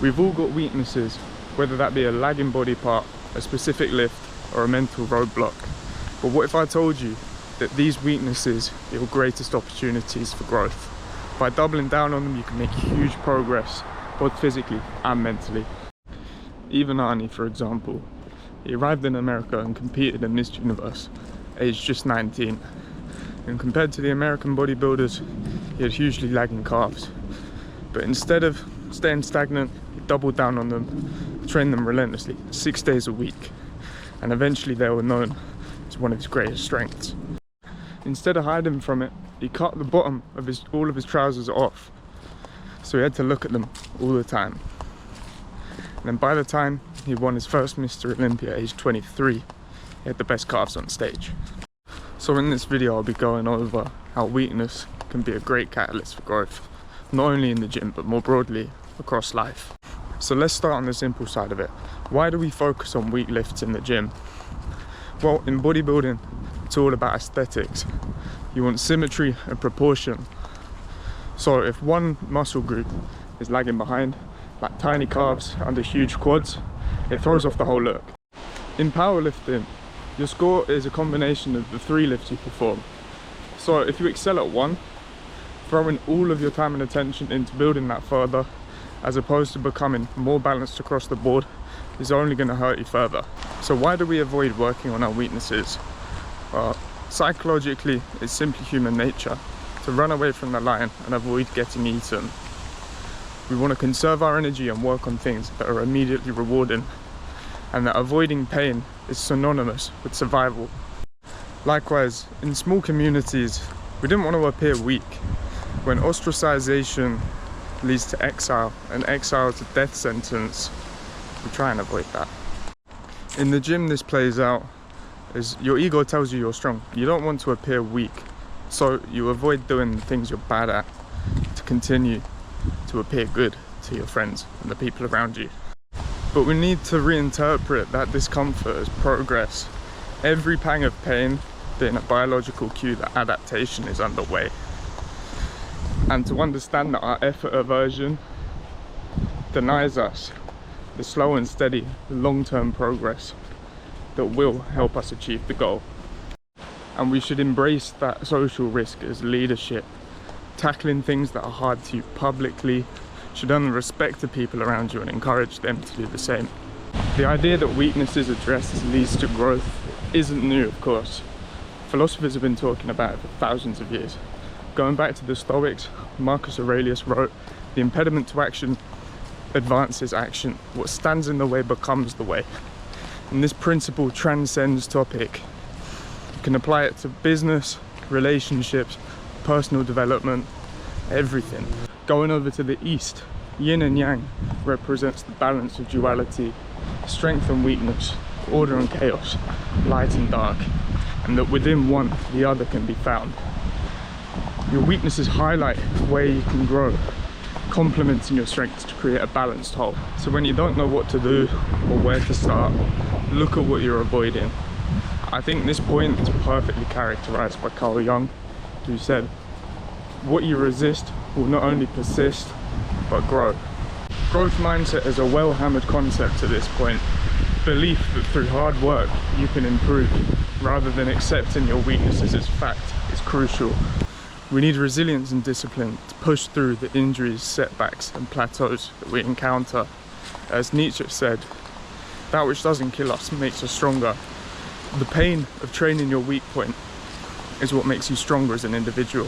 We've all got weaknesses, whether that be a lagging body part, a specific lift, or a mental roadblock. But what if I told you that these weaknesses are your greatest opportunities for growth? By doubling down on them, you can make huge progress, both physically and mentally. Even Arnie, for example, he arrived in America and competed in Miss Universe, aged just 19. And compared to the American bodybuilders, he had hugely lagging calves. But instead of staying stagnant, he doubled down on them, trained them relentlessly, 6 days a week. And eventually they were known as one of his greatest strengths. Instead of hiding from it, he cut the bottom of all of his trousers off. So he had to look at them all the time. And then by the time he won his first Mr. Olympia, aged 23, he had the best calves on stage. So in this video, I'll be going over how weakness can be a great catalyst for growth, not only in the gym, but more broadly across life. So let's start on the simple side of it. Why do we focus on weak lifts in the gym? Well, in bodybuilding, it's all about aesthetics. You want symmetry and proportion. So if one muscle group is lagging behind, like tiny calves under huge quads, it throws off the whole look. In powerlifting, your score is a combination of the 3 lifts you perform. So if you excel at one, throwing all of your time and attention into building that further, as opposed to becoming more balanced across the board, is only going to hurt you further. So why do we avoid working on our weaknesses? Well, psychologically, it's simply human nature to run away from the lion and avoid getting eaten. We want to conserve our energy and work on things that are immediately rewarding, and that avoiding pain is synonymous with survival. Likewise, in small communities, we didn't want to appear weak. When ostracization leads to exile, and exile to death sentence, we try and avoid that. In the gym, this plays out as your ego tells you you're strong. You don't want to appear weak, so you avoid doing the things you're bad at to continue to appear good to your friends and the people around you. But we need to reinterpret that discomfort as progress. Every pang of pain being a biological cue that adaptation is underway. And to understand that our effort aversion denies us the slow and steady, long-term progress that will help us achieve the goal. And we should embrace that social risk as leadership. Tackling things that are hard to you publicly should earn the respect of people around you and encourage them to do the same. The idea that weakness is addressed leads to growth isn't new, of course. Philosophers have been talking about it for thousands of years. Going back to the Stoics, Marcus Aurelius wrote, "The impediment to action advances action. What stands in the way becomes the way." And this principle transcends topic. You can apply it to business, relationships, personal development, everything. Going over to the east, yin and yang represents the balance of duality, strength and weakness, order and chaos, light and dark, and that within one, the other can be found. Your weaknesses highlight where you can grow, complementing your strengths to create a balanced whole. So when you don't know what to do or where to start, look at what you're avoiding. I think this point is perfectly characterized by Carl Jung, who said, "What you resist will not only persist, but grow." Growth mindset is a well-hammered concept at this point. Belief that through hard work you can improve, rather than accepting your weaknesses as fact, is crucial. We need resilience and discipline to push through the injuries, setbacks and plateaus that we encounter. As Nietzsche said, that which doesn't kill us makes us stronger. The pain of training your weak point is what makes you stronger as an individual.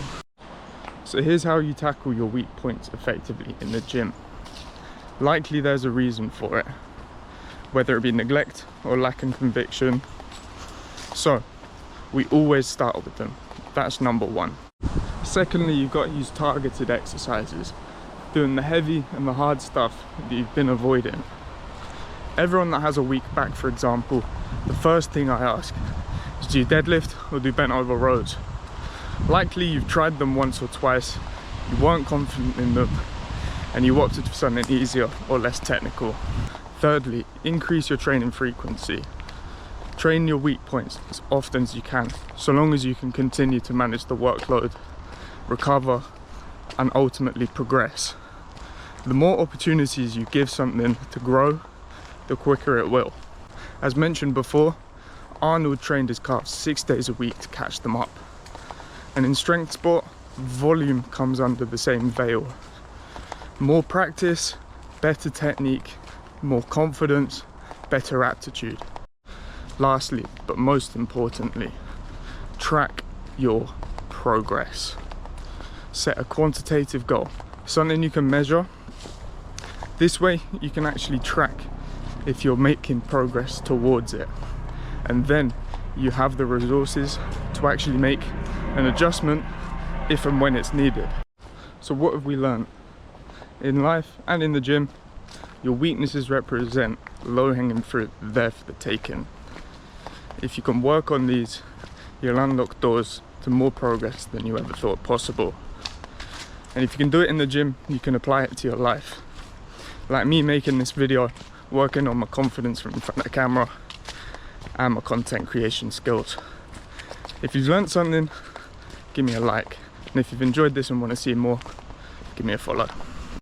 So here's how you tackle your weak points effectively in the gym. Likely there's a reason for it, whether it be neglect or lack of conviction. So we always start with them. That's number one. Secondly, you've got to use targeted exercises, doing the heavy and the hard stuff that you've been avoiding. Everyone that has a weak back, for example, the first thing I ask is, do you deadlift or do bent over rows? Likely you've tried them once or twice, you weren't confident in them, and you opted for something easier or less technical. Thirdly, increase your training frequency. Train your weak points as often as you can, so long as you can continue to manage the workload, recover, and ultimately progress. The more opportunities you give something to grow, the quicker it will. As mentioned before, Arnold trained his calves 6 days a week to catch them up. And in strength sport, volume comes under the same veil. More practice, better technique, more confidence, better aptitude. Lastly, but most importantly, track your progress. Set a quantitative goal, something you can measure. This way you can actually track if you're making progress towards it, and then you have the resources to actually make an adjustment if and when it's needed. So what have we learned? In life and in the gym, your weaknesses represent low-hanging fruit there for the taking. If you can work on these, you'll unlock doors to more progress than you ever thought possible. And if you can do it in the gym, you can apply it to your life. Like me making this video, working on my confidence from in front of the camera and my content creation skills. If you've learned something, give me a like. And if you've enjoyed this and want to see more, give me a follow.